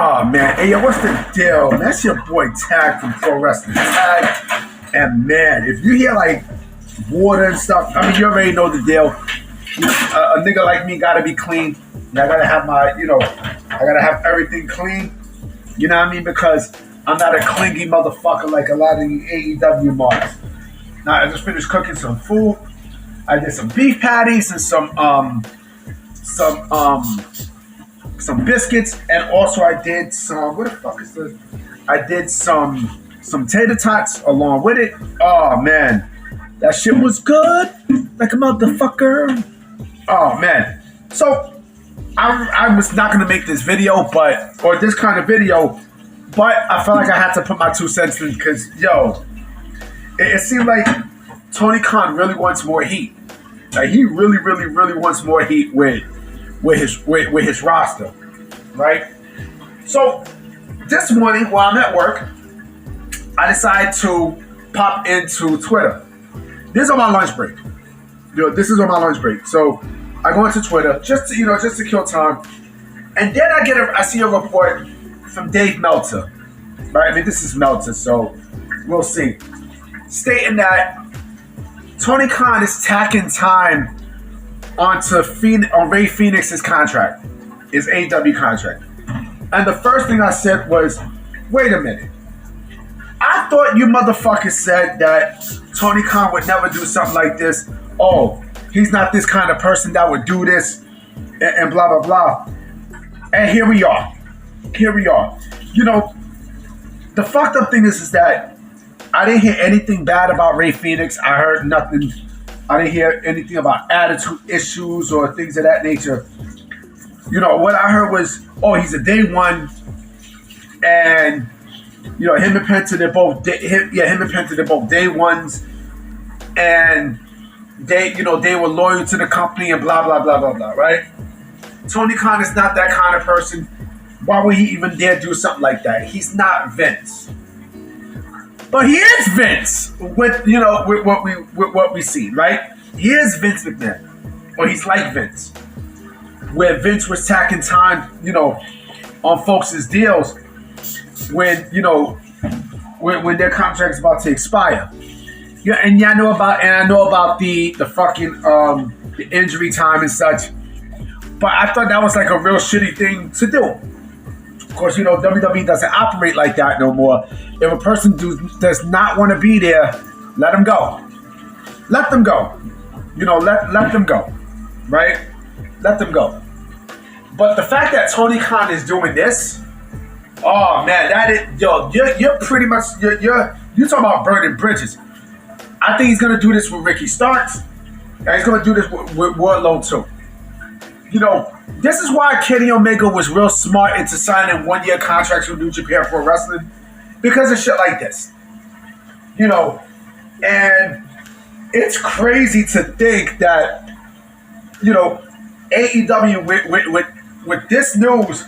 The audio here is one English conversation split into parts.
Oh man, hey yo, what's the deal? That's your boy Tag from Pro Wrestling Tag. And man, if you hear like water and stuff, I mean you already know the deal. A nigga like me gotta be clean. And I gotta have my, I gotta have everything clean. You know what I mean? Because I'm not a clingy motherfucker like a lot of the AEW marks. Now I just finished cooking some food. I did some beef patties and some biscuits, and also I did some, what the fuck is this? I did some tater tots along with it. Oh man, that shit was good, like a motherfucker. Oh man, so I was not gonna make this video, or this kind of video, but I felt like I had to put my 2 cents in because it seemed like Tony Khan really wants more heat. Like he really, really, really wants more heat with his roster, right? So this morning while I'm at work, I decided to pop into Twitter. This is on my lunch break. This is on my lunch break. So I go into Twitter just to kill time, and then I see a report from Dave Meltzer. Right? I mean, this is Meltzer, so we'll see. Stating that Tony Khan is tacking time on Ray Phoenix's contract, his AEW contract. And the first thing I said was, wait a minute. I thought you motherfuckers said that Tony Khan would never do something like this. Oh, he's not this kind of person that would do this and blah, blah, blah. And here we are. The fucked up thing is that I didn't hear anything bad about Ray Phoenix. I heard nothing. I didn't hear anything about attitude issues or things of that nature. What I heard was, oh, he's a day one, and him and Penta, they're both day ones, and they were loyal to the company and blah blah blah blah blah. Right? Tony Khan is not that kind of person. Why would he even dare do something like that? He's not Vince. But he is Vince with what we see, right? He is Vince McMahon, or he's like Vince, where Vince was tacking time, on folks' deals when their contract's about to expire. Yeah, and I know about the fucking the injury time and such. But I thought that was like a real shitty thing to do. Of course, WWE doesn't operate like that no more. If a person does not want to be there, let them go. Let them go. Let them go. Right? Let them go. But the fact that Tony Khan is doing this, oh man, you're pretty much you're talking about burning bridges. I think he's gonna do this with Ricky Starks, and he's gonna do this with Wardlow too. This is why Kenny Omega was real smart into signing 1-year contracts with New Japan Pro Wrestling, because of shit like this. And it's crazy to think that, AEW with this news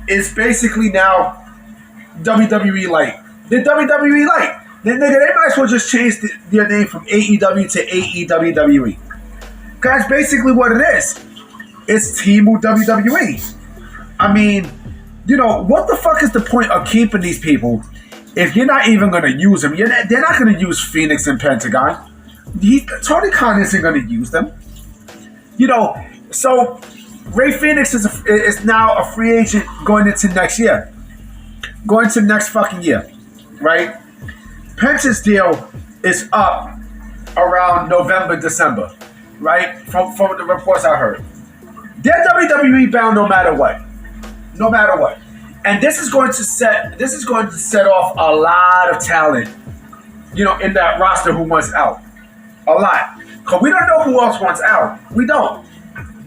is basically now WWE Light. They're WWE Light. They might as well just change their name from AEW to AEWWE. That's basically what it is. It's Team WWE. I mean, what the fuck is the point of keeping these people if you're not even going to use them? They're not going to use Phoenix and Pentagon. Tony Khan isn't going to use them. So Ray Phoenix is now a free agent going into next year. Going to next fucking year. Right? Penta's deal is up around November, December. Right? From the reports I heard. They're WWE bound no matter what. No matter what. And this is going to set off a lot of talent, in that roster who wants out. A lot. Because we don't know who else wants out. We don't.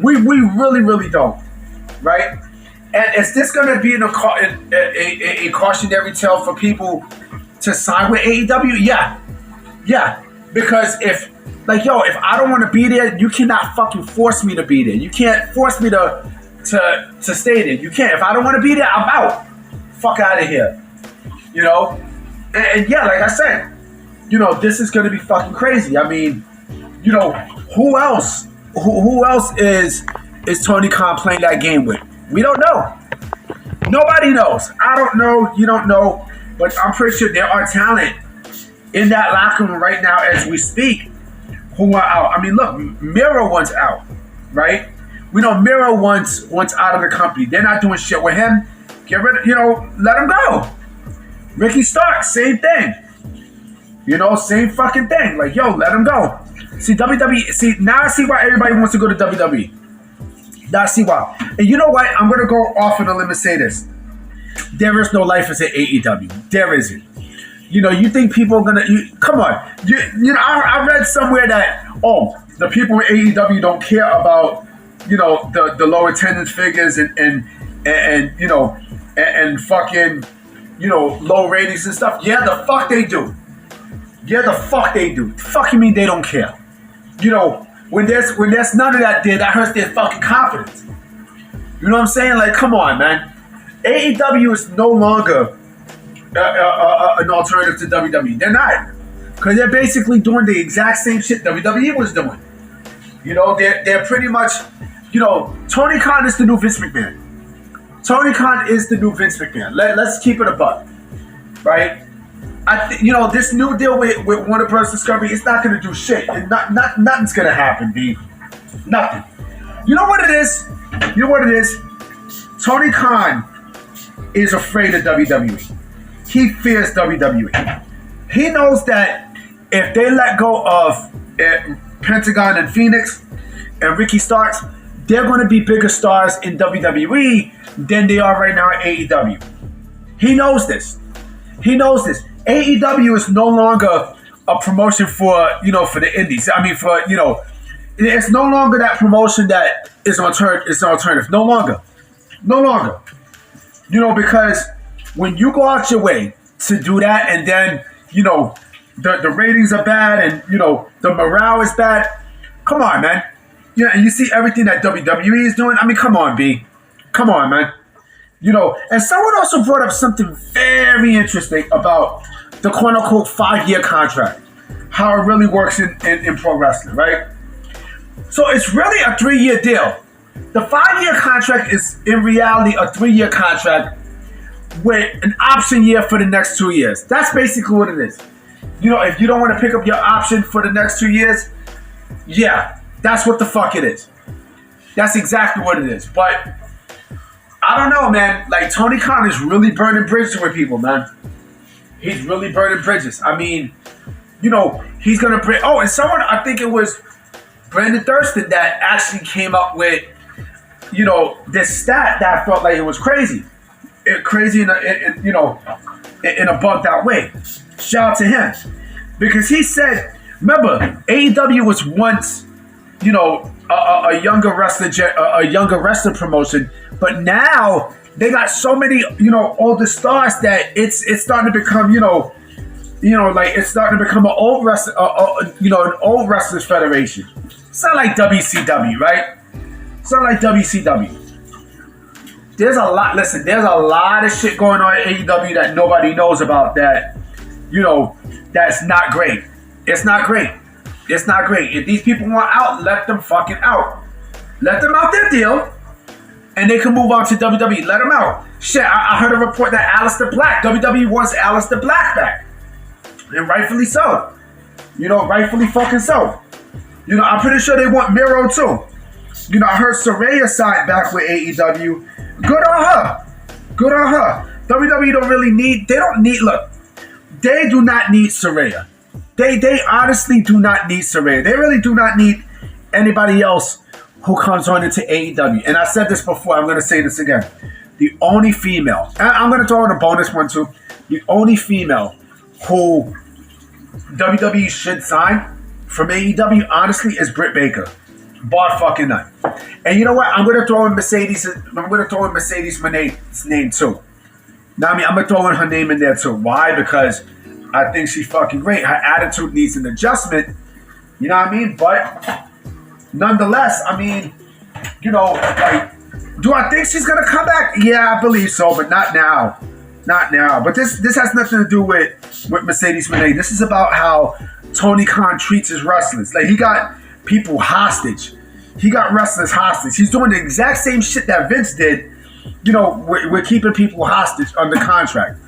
We really, really don't. Right? And is this going to be a cautionary tale for people to sign with AEW? Yeah. Because if I don't want to be there, you cannot fucking force me to be there. You can't force me to stay there. You can't. If I don't want to be there, I'm out. Fuck out of here. And yeah, like I said, this is going to be fucking crazy. I mean, who else? Who else is Tony Khan playing that game with? We don't know. Nobody knows. I don't know. You don't know. But I'm pretty sure there are talent in that locker room right now as we speak who are out. I mean, look, Miro wants out, right? We know Miro wants out of the company. They're not doing shit with him. Get rid of, let him go. Ricky Starks, same thing. Same fucking thing. Like, yo, let him go. See, WWE, now I see why everybody wants to go to WWE. Now I see why. And you know what? I'm going to go off on a limb and say this. There is no life as an AEW. There isn't. You think people are going to... Come on. I read somewhere that, the people in AEW don't care about, the low attendance figures and fucking, low ratings and stuff. Yeah, the fuck they do. Yeah, the fuck they do. The fuck you mean they don't care? When there's none of that there, that hurts their fucking confidence. You know what I'm saying? Like, come on, man. AEW is no longer an alternative to WWE. They're not. Because they're basically doing the exact same shit WWE was doing. They're pretty much, Tony Khan is the new Vince McMahon. Tony Khan is the new Vince McMahon. Let's keep it a buck. Right? This new deal with Warner Bros. Discovery, it's not going to do shit. Nothing's going to happen, B. Nothing. You know what it is? Tony Khan is afraid of WWE. He fears WWE. He knows that if they let go of Pentagon and Phoenix and Ricky Starks, they're going to be bigger stars in WWE than they are right now at AEW. He knows this. AEW is no longer a promotion for the indies. I mean, it's no longer that promotion that is an alternative. No longer. Because when you go out your way to do that, and then the ratings are bad, and the morale is bad. Come on, man. And you see everything that WWE is doing. I mean, come on, B. Come on, man. And someone also brought up something very interesting about the quote-unquote 5-year contract, how it really works in pro wrestling, right? So it's really a 3-year deal. The 5-year contract is in reality a 3-year contract with an option year for the next 2 years. That's basically what it is. If you don't want to pick up your option for the next 2 years, yeah, that's what the fuck it is. That's exactly what it is. But I don't know, man. Like, Tony Khan is really burning bridges with people, man. He's really burning bridges. I mean, he's going to bring... Oh, and someone, I think it was Brandon Thurston that actually came up with, this stat that I felt like it was crazy. Crazy in a bugged out way. Shout out to him. Because he said, remember, AEW was once, a younger wrestler promotion, but now they got so many, older stars that it's starting to become, it's starting to become an old wrestler, an old wrestlers federation. It's not like WCW, right? It's not like WCW. There's a lot of shit going on at AEW that nobody knows about that, that's not great. It's not great. If these people want out, let them fucking out. Let them out their deal, and they can move on to WWE. Let them out. Shit, I heard a report that Aleister Black, WWE wants Aleister Black back. And rightfully so. Rightfully fucking so. I'm pretty sure they want Miro too. I heard Saraya signed back with AEW. Good on her. WWE they do not need Saraya. They honestly do not need Saraya. They really do not need anybody else who comes on into AEW. And I said this before, I'm going to say this again. The only female, and I'm going to throw in a bonus one too, the only female who WWE should sign from AEW, honestly, is Britt Baker. Bar fucking none. And you know what? I'm going to throw in Mercedes Moné's name too. Now, I'm going to throw in her name in there too. Why? Because I think she's fucking great. Her attitude needs an adjustment. You know what I mean? But nonetheless, do I think she's going to come back? Yeah, I believe so, but not now. Not now. But this has nothing to do with Mercedes Moné. This is about how Tony Khan treats his wrestlers. Like, he got people hostage. He got wrestlers hostage. He's doing the exact same shit that Vince did we're keeping people hostage under contract.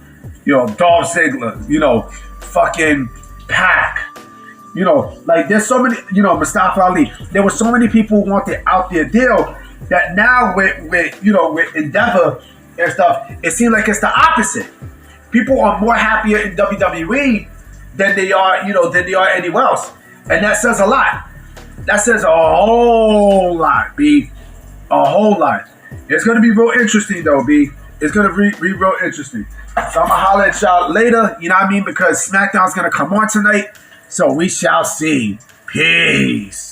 Dolph Ziggler, fucking Pac. Like there's so many, Mustafa Ali. There were so many people who wanted out their deal that now with Endeavor and stuff, it seems like it's the opposite. People are more happier in WWE than they are anywhere else. And that says a lot. That says a whole lot, B. A whole lot. It's going to be real interesting, though, B. It's going to be real interesting. So I'm going to holler at y'all later, you know what I mean? Because SmackDown's going to come on tonight. So we shall see. Peace.